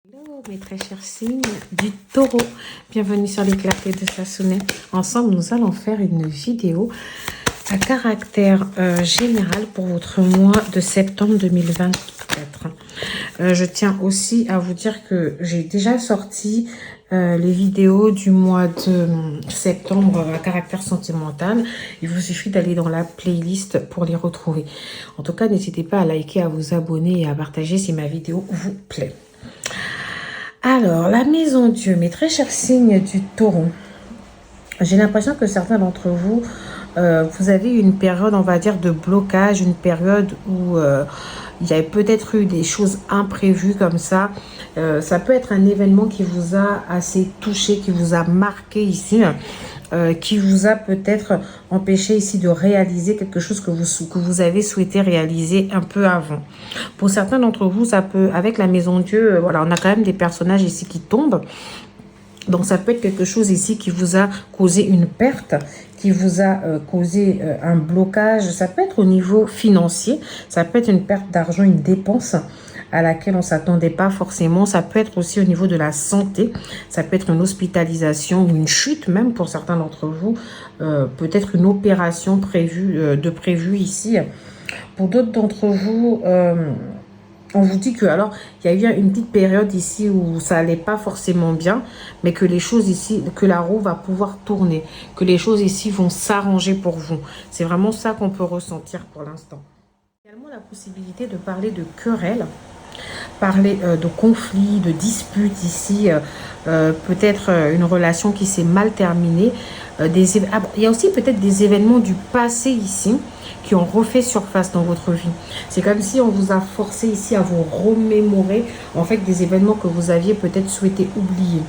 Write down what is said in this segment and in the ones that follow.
Hello mes très chers signes du taureau, bienvenue sur les clartés de Sassonet. Ensemble nous allons faire une vidéo à caractère général pour votre mois de septembre 2024. Je tiens aussi à vous dire que j'ai déjà sorti les vidéos du mois de septembre à caractère sentimental. Il vous suffit d'aller dans la playlist pour les retrouver. En tout cas, n'hésitez pas à liker, à vous abonner et à partager si ma vidéo vous plaît. Alors, la maison Dieu, mes très chers signes du taureau. J'ai l'impression que certains d'entre vous, vous avez une période, on va dire, de blocage, une période où il y a peut-être eu des choses imprévues comme ça. Ça peut être un événement qui vous a assez touché, qui vous a marqué ici, qui vous a peut-être empêché ici de réaliser quelque chose que vous avez souhaité réaliser un peu avant. Pour certains d'entre vous, ça peut, avec la maison Dieu, voilà, on a quand même des personnages ici qui tombent. Donc, ça peut être quelque chose ici qui vous a causé une perte, qui vous a causé un blocage. Ça peut être au niveau financier, ça peut être une perte d'argent, une dépense à laquelle on ne s'attendait pas forcément. Ça peut être aussi au niveau de la santé, ça peut être une hospitalisation ou une chute même pour certains d'entre vous. Peut-être une opération prévue ici. Pour d'autres d'entre vous... on vous dit que, alors, il y a eu une petite période ici où ça allait pas forcément bien, mais que les choses ici, que la roue va pouvoir tourner, que les choses ici vont s'arranger pour vous. C'est vraiment ça qu'on peut ressentir pour l'instant. Il y a également la possibilité de parler de querelles, parler de conflits, de disputes ici, peut-être une relation qui s'est mal terminée. Il y a aussi peut-être des événements du passé ici qui ont refait surface dans votre vie. C'est comme si on vous a forcé ici à vous remémorer en fait des événements que vous aviez peut-être souhaité oublier.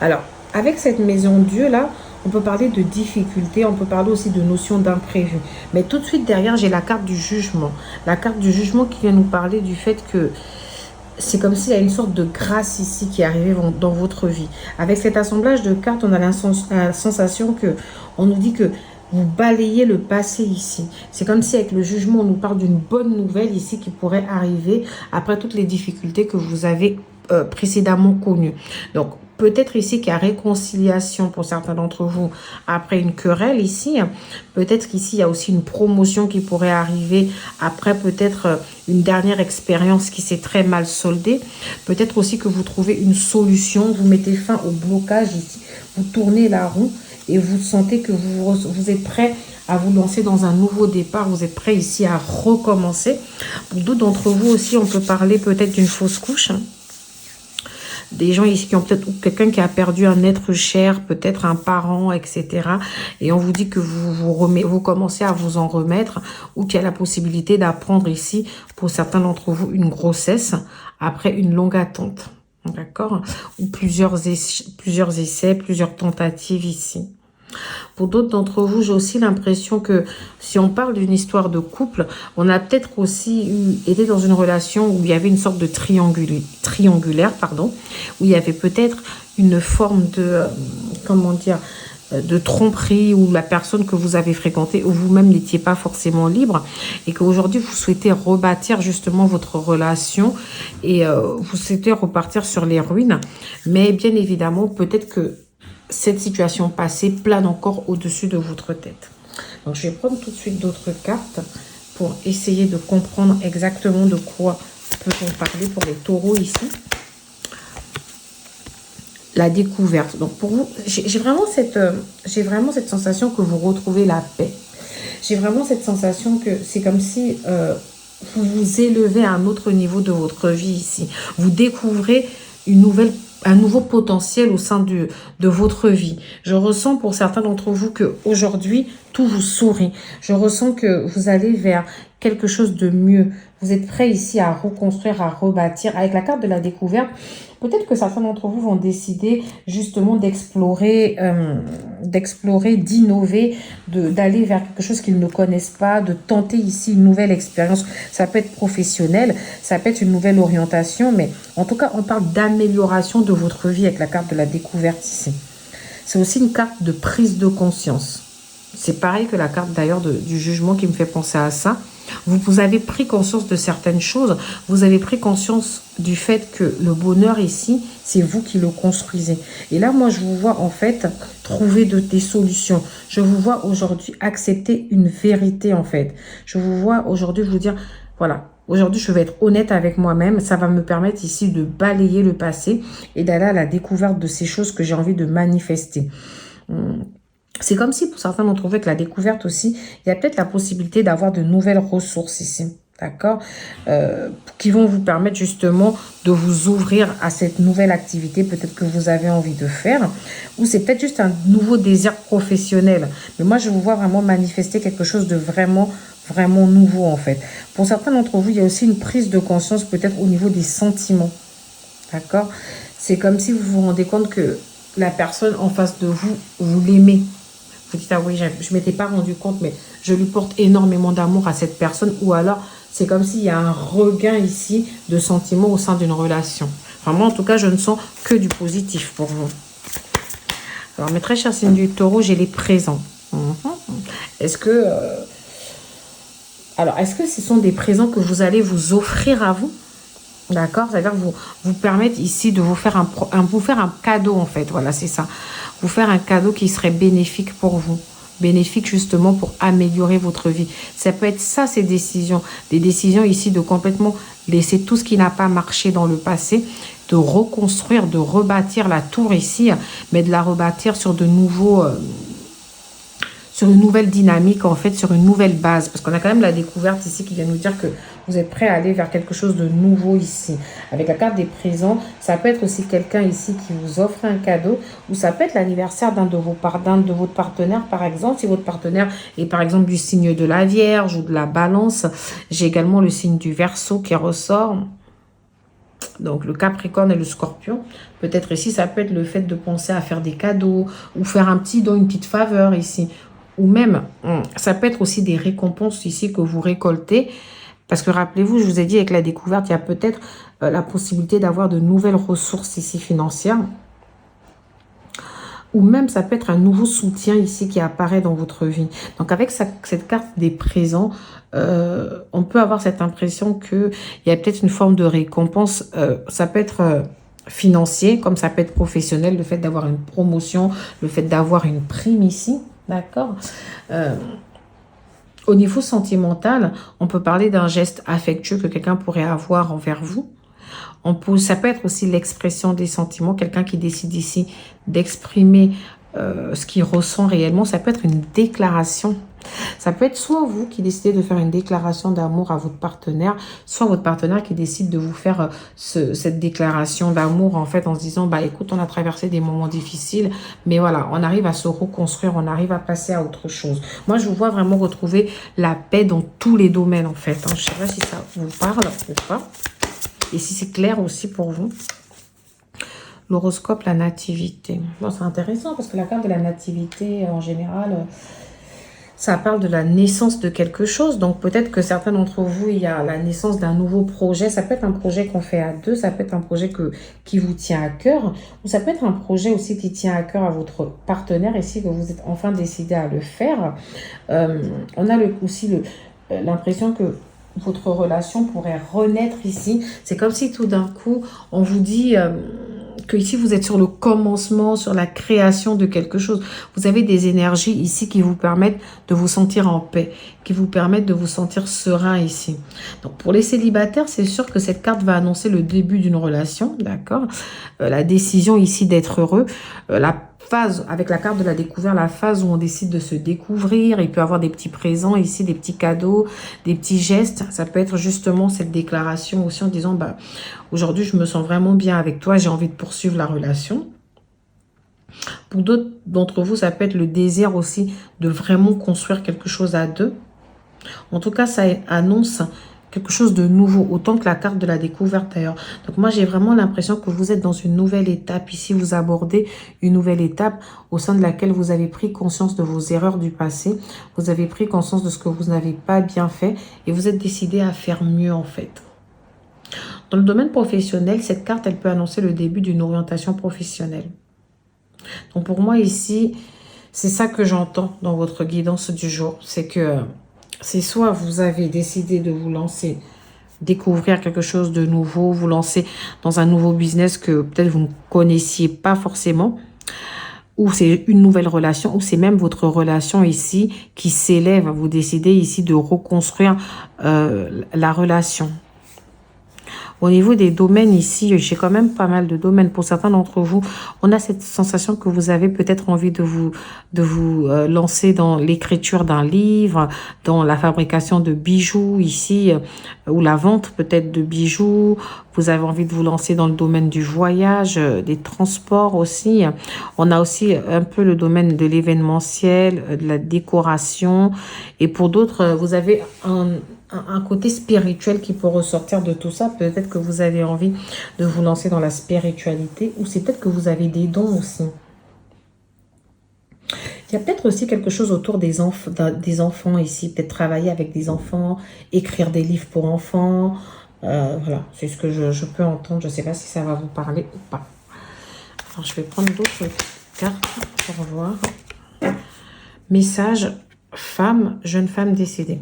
Alors, avec cette maison Dieu là, on peut parler de difficultés, on peut parler aussi de notions d'imprévu. Mais tout de suite derrière, j'ai la carte du jugement. La carte du jugement qui vient nous parler du fait que c'est comme s'il y a une sorte de grâce ici qui est arrivée dans votre vie. Avec cet assemblage de cartes, on a la sensation que on nous dit que vous balayez le passé ici. C'est comme si avec le jugement, on nous parle d'une bonne nouvelle ici qui pourrait arriver après toutes les difficultés que vous avez précédemment connues. Donc, peut-être ici qu'il y a réconciliation pour certains d'entre vous après une querelle ici. Peut-être qu'ici, il y a aussi une promotion qui pourrait arriver après peut-être une dernière expérience qui s'est très mal soldée. Peut-être aussi que vous trouvez une solution, vous mettez fin au blocage ici, vous tournez la roue et vous sentez que vous êtes prêt à vous lancer dans un nouveau départ. Vous êtes prêt ici à recommencer. Pour d'autres d'entre vous aussi, on peut parler peut-être d'une fausse couche. Des gens ici qui ont peut-être quelqu'un qui a perdu un être cher, peut-être un parent, etc. Et on vous dit que vous commencez à vous en remettre ou qu'il y a la possibilité d'apprendre ici, pour certains d'entre vous, une grossesse après une longue attente. D'accord? Ou plusieurs essais, plusieurs tentatives ici. Pour d'autres d'entre vous, j'ai aussi l'impression que si on parle d'une histoire de couple, on a peut-être aussi été dans une relation où il y avait une sorte de triangulaire, où il y avait peut-être une forme de, comment dire, de tromperie, ou la personne que vous avez fréquentée, ou vous-même n'étiez pas forcément libre, et qu'aujourd'hui vous souhaitez rebâtir justement votre relation, et vous souhaitez repartir sur les ruines. Mais bien évidemment, peut-être que cette situation passée plane encore au-dessus de votre tête. Donc, je vais prendre tout de suite d'autres cartes pour essayer de comprendre exactement de quoi peut-on parler pour les taureaux ici. La découverte. Donc, pour vous, j'ai vraiment cette sensation que vous retrouvez la paix. J'ai vraiment cette sensation que c'est comme si vous vous élevez à un autre niveau de votre vie ici. Vous découvrez un nouveau potentiel au sein de votre vie. Je ressens pour certains d'entre vous qu'aujourd'hui, tout vous sourit. Je ressens que vous allez vers quelque chose de mieux. Vous êtes prêts ici à reconstruire, à rebâtir. Avec la carte de la découverte, peut-être que certains d'entre vous vont décider justement d'explorer, d'innover, d'aller vers quelque chose qu'ils ne connaissent pas, de tenter ici une nouvelle expérience. Ça peut être professionnel, ça peut être une nouvelle orientation, mais en tout cas, on parle d'amélioration de votre vie avec la carte de la découverte ici. C'est aussi une carte de prise de conscience. C'est pareil que la carte d'ailleurs du jugement qui me fait penser à ça. Vous avez pris conscience de certaines choses. Vous avez pris conscience du fait que le bonheur ici, c'est vous qui le construisez. Et là, moi, je vous vois en fait trouver des solutions. Je vous vois aujourd'hui accepter une vérité en fait. Je vous vois aujourd'hui vous dire, voilà, aujourd'hui, je vais être honnête avec moi-même. Ça va me permettre ici de balayer le passé et d'aller à la découverte de ces choses que j'ai envie de manifester. C'est comme si pour certains d'entre vous, avec la découverte aussi, il y a peut-être la possibilité d'avoir de nouvelles ressources ici. D'accord, qui vont vous permettre justement de vous ouvrir à cette nouvelle activité peut-être que vous avez envie de faire, ou c'est peut-être juste un nouveau désir professionnel. Mais moi, je vous vois vraiment manifester quelque chose de vraiment nouveau en fait. Pour certains d'entre vous, il y a aussi une prise de conscience peut-être au niveau des sentiments. D'accord, c'est comme si vous vous rendez compte que la personne en face de vous, vous l'aimez. Vous dites, ah oui, je ne m'étais pas rendu compte, mais je lui porte énormément d'amour à cette personne. Ou alors, c'est comme s'il y a un regain ici de sentiments au sein d'une relation. Enfin, moi, en tout cas, je ne sens que du positif pour vous. Alors, mes très chers signes du taureau, j'ai les présents. Est-ce que... Alors, est-ce que ce sont des présents que vous allez vous offrir à vous? D'accord, c'est-à-dire vous permettre ici de vous faire un cadeau en fait. Voilà, c'est ça. Vous faire un cadeau qui serait bénéfique pour vous. Bénéfique justement pour améliorer votre vie. Ça peut être ça, ces décisions. Des décisions ici de complètement laisser tout ce qui n'a pas marché dans le passé, de reconstruire, de rebâtir la tour ici, mais de la rebâtir sur de nouveaux... sur une nouvelle dynamique, en fait, sur une nouvelle base. Parce qu'on a quand même la découverte ici qui vient nous dire que vous êtes prêt à aller vers quelque chose de nouveau ici. Avec la carte des présents, ça peut être aussi quelqu'un ici qui vous offre un cadeau, ou ça peut être l'anniversaire d'un de votre partenaire, par exemple. Si votre partenaire est, par exemple, du signe de la Vierge ou de la Balance, j'ai également le signe du Verseau qui ressort. Donc, le Capricorne et le Scorpion. Peut-être ici, ça peut être le fait de penser à faire des cadeaux ou faire un petit don, une petite faveur ici. Ou même, ça peut être aussi des récompenses ici que vous récoltez. Parce que rappelez-vous, je vous ai dit avec la découverte, il y a peut-être la possibilité d'avoir de nouvelles ressources ici financières. Ou même, ça peut être un nouveau soutien ici qui apparaît dans votre vie. Donc, avec cette carte des présents, on peut avoir cette impression qu'il y a peut-être une forme de récompense. Ça peut être... financier, comme ça peut être professionnel, le fait d'avoir une promotion, le fait d'avoir une prime ici, d'accord. Au niveau sentimental, on peut parler d'un geste affectueux que quelqu'un pourrait avoir envers vous. Ça peut être aussi l'expression des sentiments, quelqu'un qui décide ici d'exprimer ce qu'il ressent réellement. Ça peut être une déclaration. Ça peut être soit vous qui décidez de faire une déclaration d'amour à votre partenaire, soit votre partenaire qui décide de vous faire cette déclaration d'amour en fait en se disant, bah écoute, on a traversé des moments difficiles, mais voilà, on arrive à se reconstruire, on arrive à passer à autre chose. Moi, je vous vois vraiment retrouver la paix dans tous les domaines en fait. Je ne sais pas si ça vous parle ou pas. Et si c'est clair aussi pour vous. L'horoscope, la nativité. Bon, c'est intéressant parce que la carte de la nativité, en général, ça parle de la naissance de quelque chose. Donc, peut-être que certains d'entre vous, il y a la naissance d'un nouveau projet. Ça peut être un projet qu'on fait à deux. Ça peut être un projet qui vous tient à cœur. Ou ça peut être un projet aussi qui tient à cœur à votre partenaire ici, que vous êtes enfin décidé à le faire. On a aussi l'impression que votre relation pourrait renaître ici. C'est comme si tout d'un coup, on vous dit que ici, vous êtes sur le commencement, sur la création de quelque chose. Vous avez des énergies ici qui vous permettent de vous sentir en paix, qui vous permettent de vous sentir serein ici. Donc, pour les célibataires, c'est sûr que cette carte va annoncer le début d'une relation, d'accord? La décision ici d'être heureux, la phase, avec la carte de la découverte, la phase où on décide de se découvrir. Il peut y avoir des petits présents ici, des petits cadeaux, des petits gestes. Ça peut être justement cette déclaration aussi en disant, bah, aujourd'hui, je me sens vraiment bien avec toi, j'ai envie de poursuivre la relation. Pour d'autres d'entre vous, ça peut être le désir aussi de vraiment construire quelque chose à deux. En tout cas, ça annonce quelque chose de nouveau, autant que la carte de la découverte d'ailleurs. Donc moi, j'ai vraiment l'impression que vous êtes dans une nouvelle étape. Ici, vous abordez une nouvelle étape au sein de laquelle vous avez pris conscience de vos erreurs du passé. Vous avez pris conscience de ce que vous n'avez pas bien fait et vous êtes décidé à faire mieux en fait. Dans le domaine professionnel, cette carte, elle peut annoncer le début d'une orientation professionnelle. Donc pour moi ici, c'est ça que j'entends dans votre guidance du jour. C'est que c'est soit vous avez décidé de vous lancer, découvrir quelque chose de nouveau, vous lancer dans un nouveau business que peut-être vous ne connaissiez pas forcément, ou c'est une nouvelle relation, ou c'est même votre relation ici qui s'élève. Vous décidez ici de reconstruire la relation. Au niveau des domaines ici, j'ai quand même pas mal de domaines. Pour certains d'entre vous, on a cette sensation que vous avez peut-être envie de vous lancer dans l'écriture d'un livre, dans la fabrication de bijoux ici, ou la vente peut-être de bijoux. Vous avez envie de vous lancer dans le domaine du voyage, des transports aussi. On a aussi un peu le domaine de l'événementiel, de la décoration. Et pour d'autres, vous avez un côté spirituel qui peut ressortir de tout ça. Peut-être que vous avez envie de vous lancer dans la spiritualité, ou c'est peut-être que vous avez des dons aussi. Il y a peut-être aussi quelque chose autour des enfants ici, peut-être travailler avec des enfants, écrire des livres pour enfants. Voilà, c'est ce que je peux entendre. Je ne sais pas si ça va vous parler ou pas. Alors, je vais prendre d'autres cartes pour voir. Message, femme, jeune femme décédée.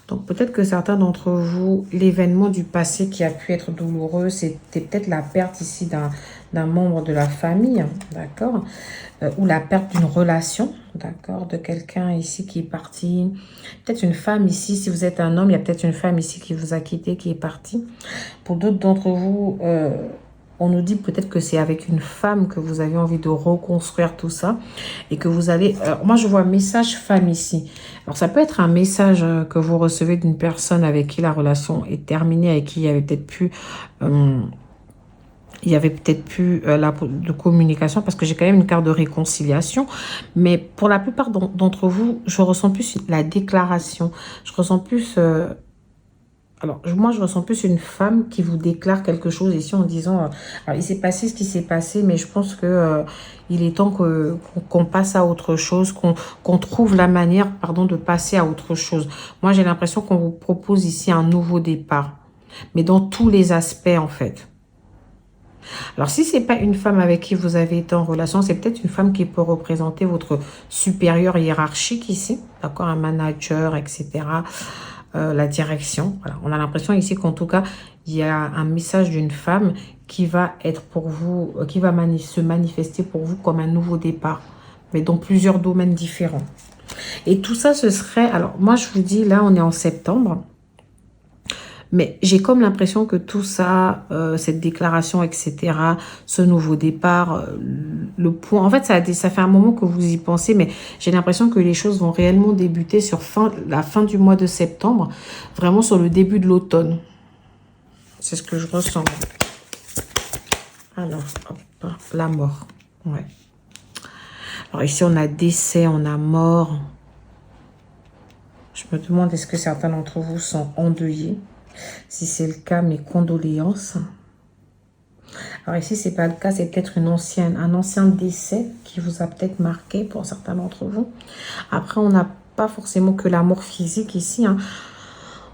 Donc, peut-être que certains d'entre vous, l'événement du passé qui a pu être douloureux, c'était peut-être la perte ici d'un membre de la famille, d'accord, ou la perte d'une relation, d'accord, de quelqu'un ici qui est parti. Peut-être une femme ici, si vous êtes un homme, il y a peut-être une femme ici qui vous a quitté, qui est partie. Pour d'autres d'entre vous, on nous dit peut-être que c'est avec une femme que vous avez envie de reconstruire tout ça et que vous allez... moi, je vois un message femme ici. Alors, ça peut être un message que vous recevez d'une personne avec qui la relation est terminée, avec qui il y avait peut-être plus... de communication, parce que j'ai quand même une carte de réconciliation. Mais pour la plupart d'entre vous, je ressens plus la déclaration. Je ressens plus... alors, moi, je ressens plus une femme qui vous déclare quelque chose ici en disant alors, il s'est passé ce qui s'est passé, mais je pense que il est temps qu'on passe à autre chose, qu'on trouve la manière, pardon, de passer à autre chose. Moi, j'ai l'impression qu'on vous propose ici un nouveau départ, mais dans tous les aspects, en fait. Alors, si c'est pas une femme avec qui vous avez été en relation, c'est peut-être une femme qui peut représenter votre supérieur hiérarchique ici, d'accord, un manager, etc., la direction. Voilà. On a l'impression ici qu'en tout cas, il y a un message d'une femme qui va être pour vous, qui va se manifester pour vous comme un nouveau départ, mais dans plusieurs domaines différents. Et tout ça, ce serait... Alors, moi, je vous dis, là, on est en septembre. Mais j'ai comme l'impression que tout ça, cette déclaration, etc., ce nouveau départ, le point... En fait, ça fait un moment que vous y pensez, mais j'ai l'impression que les choses vont réellement débuter sur la fin du mois de septembre, vraiment sur le début de l'automne. C'est ce que je ressens. Alors, hop, la mort. Ouais. Alors ici, on a décès, on a mort. Je me demande, est-ce que certains d'entre vous sont endeuillés? Si c'est le cas, mes condoléances. Alors ici, c'est pas le cas, c'est peut-être un ancien décès qui vous a peut-être marqué pour certains d'entre vous. Après, on n'a pas forcément que la mort physique ici. Hein.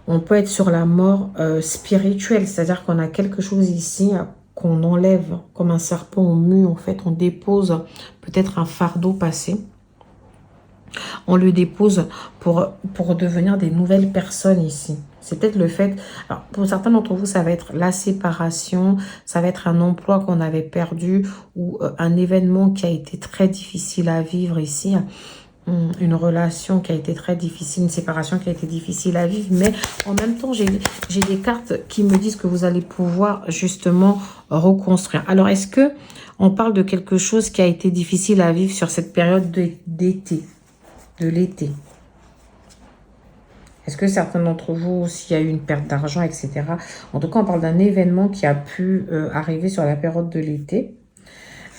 On peut être sur la mort spirituelle, c'est-à-dire qu'on a quelque chose ici qu'on enlève comme un serpent au mu. En fait, on dépose peut-être un fardeau passé. On le dépose pour devenir des nouvelles personnes ici. C'est peut-être le fait... Alors, pour certains d'entre vous, ça va être la séparation, ça va être un emploi qu'on avait perdu ou un événement qui a été très difficile à vivre ici. Une relation qui a été très difficile, une séparation qui a été difficile à vivre. Mais en même temps, j'ai des cartes qui me disent que vous allez pouvoir justement reconstruire. Alors, est-ce que on parle de quelque chose qui a été difficile à vivre sur cette période d'été, de l'été? Est-ce que certains d'entre vous, s'il y a eu une perte d'argent, etc. En tout cas, on parle d'un événement qui a pu arriver sur la période de l'été.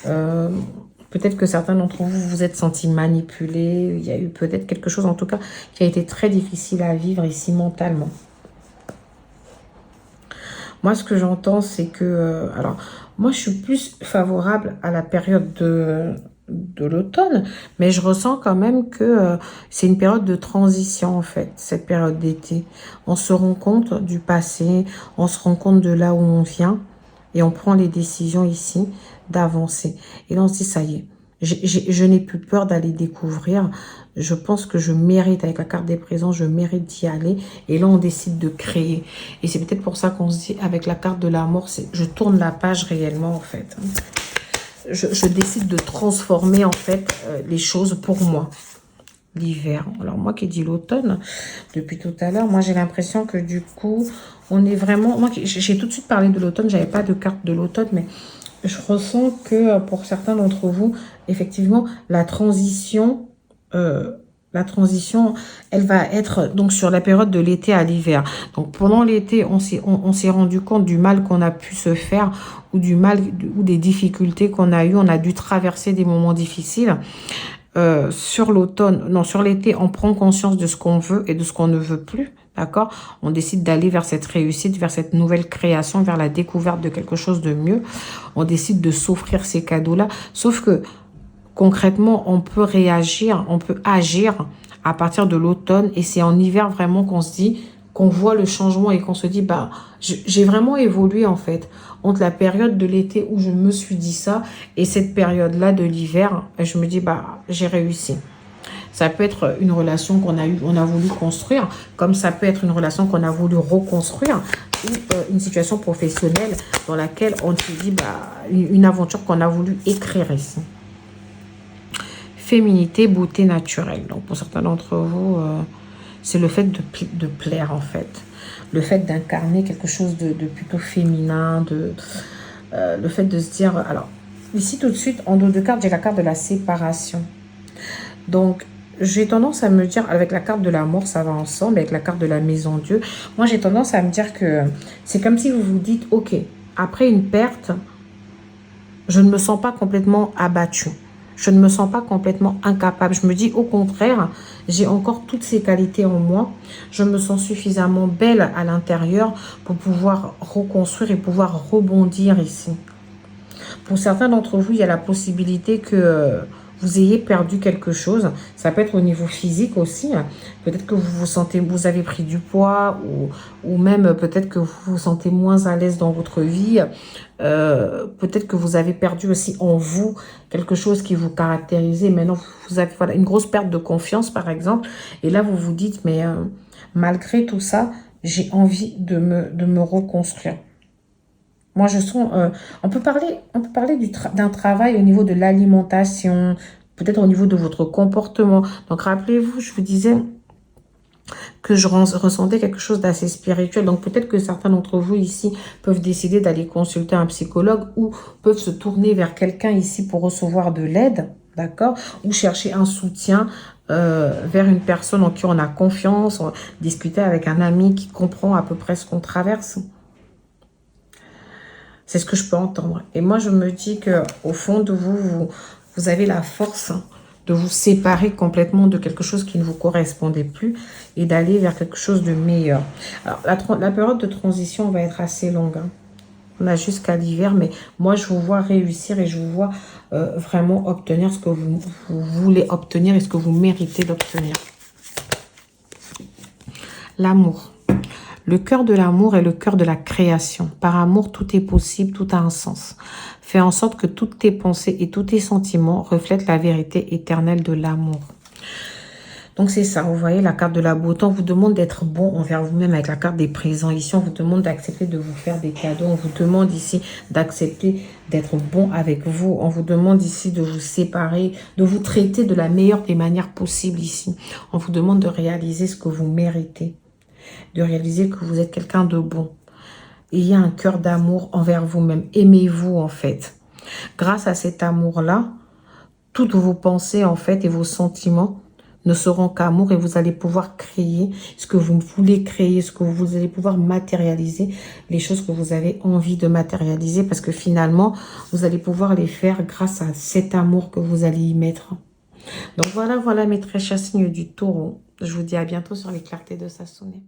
Peut-être que certains d'entre vous vous êtes sentis manipulés. Il y a eu peut-être quelque chose, en tout cas, qui a été très difficile à vivre ici mentalement. Moi, ce que j'entends, c'est que... alors, moi, je suis plus favorable à la période de l'automne, mais je ressens quand même que c'est une période de transition en fait, cette période d'été. On se rend compte du passé, on se rend compte de là où on vient et on prend les décisions ici d'avancer. Et là on se dit ça y est, Je n'ai plus peur d'aller découvrir. Je pense que je mérite, avec la carte des présents, je mérite d'y aller. Et là, on décide de créer. Et c'est peut-être pour ça qu'on se dit, avec la carte de la mort, je tourne la page réellement, en fait. Je décide de transformer, en fait, les choses pour moi. L'hiver. Alors, moi qui dis l'automne, depuis tout à l'heure, moi, j'ai l'impression que du coup, on est vraiment... Moi, j'ai tout de suite parlé de l'automne. J'avais pas de carte de l'automne, mais je ressens que pour certains d'entre vous, effectivement, la transition, elle va être donc sur la période de l'été à l'hiver. Donc pendant l'été, on s'est rendu compte du mal qu'on a pu se faire ou du mal ou des difficultés qu'on a eu. On a dû traverser des moments difficiles. Sur l'automne, non, sur l'été, on prend conscience de ce qu'on veut et de ce qu'on ne veut plus. D'accord? On décide d'aller vers cette réussite, vers cette nouvelle création, vers la découverte de quelque chose de mieux. On décide de s'offrir ces cadeaux-là. Sauf que, concrètement, on peut réagir, on peut agir à partir de l'automne. Et c'est en hiver vraiment qu'on se dit, qu'on voit le changement et qu'on se dit, bah, j'ai vraiment évolué en fait. Entre la période de l'été où je me suis dit ça et cette période-là de l'hiver, je me dis, bah, j'ai réussi. Ça peut être une relation qu'on a voulu construire, comme ça peut être une relation qu'on a voulu reconstruire, ou une situation professionnelle dans laquelle on se dit, bah, une aventure qu'on a voulu écrire ici. Féminité, beauté naturelle. Donc pour certains d'entre vous, c'est le fait de plaire en fait. Le fait d'incarner quelque chose de plutôt féminin, le fait de se dire... Alors, ici tout de suite, en dos de carte, j'ai la carte de la séparation. Donc, j'ai tendance à me dire, avec la carte de la mort, ça va ensemble, avec la carte de la maison Dieu. Moi, j'ai tendance à me dire que c'est comme si vous vous dites, ok, après une perte, je ne me sens pas complètement abattue. Je ne me sens pas complètement incapable. Je me dis, au contraire, j'ai encore toutes ces qualités en moi. Je me sens suffisamment belle à l'intérieur pour pouvoir reconstruire et pouvoir rebondir ici. Pour certains d'entre vous, il y a la possibilité que vous ayez perdu quelque chose. Ça peut être au niveau physique aussi. Peut-être que vous avez pris du poids ou même peut-être que vous vous sentez moins à l'aise dans votre vie. Peut-être que vous avez perdu aussi en vous quelque chose qui vous caractérisait. Maintenant, vous avez une grosse perte de confiance, par exemple. Et là, vous vous dites, mais malgré tout ça, j'ai envie de me reconstruire. Moi, je sens... on peut parler d'un travail au niveau de l'alimentation, peut-être au niveau de votre comportement. Donc, rappelez-vous, je vous disais que je ressentais quelque chose d'assez spirituel. Donc, peut-être que certains d'entre vous ici peuvent décider d'aller consulter un psychologue ou peuvent se tourner vers quelqu'un ici pour recevoir de l'aide, d'accord? Ou chercher un soutien vers une personne en qui on a confiance, discuter avec un ami qui comprend à peu près ce qu'on traverse. C'est ce que je peux entendre. Et moi, je me dis qu'au fond de vous, vous avez la force de vous séparer complètement de quelque chose qui ne vous correspondait plus et d'aller vers quelque chose de meilleur. Alors, la période de transition va être assez longue. Hein. On a jusqu'à l'hiver, mais moi, je vous vois réussir et je vous vois vraiment obtenir ce que vous voulez obtenir et ce que vous méritez d'obtenir. L'amour. Le cœur de l'amour est le cœur de la création. Par amour, tout est possible, tout a un sens. Fais en sorte que toutes tes pensées et tous tes sentiments reflètent la vérité éternelle de l'amour. Donc c'est ça, vous voyez, la carte de la beauté, on vous demande d'être bon envers vous-même avec la carte des présents. Ici, on vous demande d'accepter de vous faire des cadeaux. On vous demande ici d'accepter d'être bon avec vous. On vous demande ici de vous séparer, de vous traiter de la meilleure des manières possibles ici. On vous demande de réaliser ce que vous méritez. De réaliser que vous êtes quelqu'un de bon. Il y a un cœur d'amour envers vous-même. Aimez-vous en fait. Grâce à cet amour-là, toutes vos pensées en fait et vos sentiments ne seront qu'amour et vous allez pouvoir créer ce que vous voulez créer, ce que vous allez pouvoir matérialiser, les choses que vous avez envie de matérialiser parce que finalement, vous allez pouvoir les faire grâce à cet amour que vous allez y mettre. Donc voilà mes très chers signes du taureau. Je vous dis à bientôt sur les clartés de Sassonet.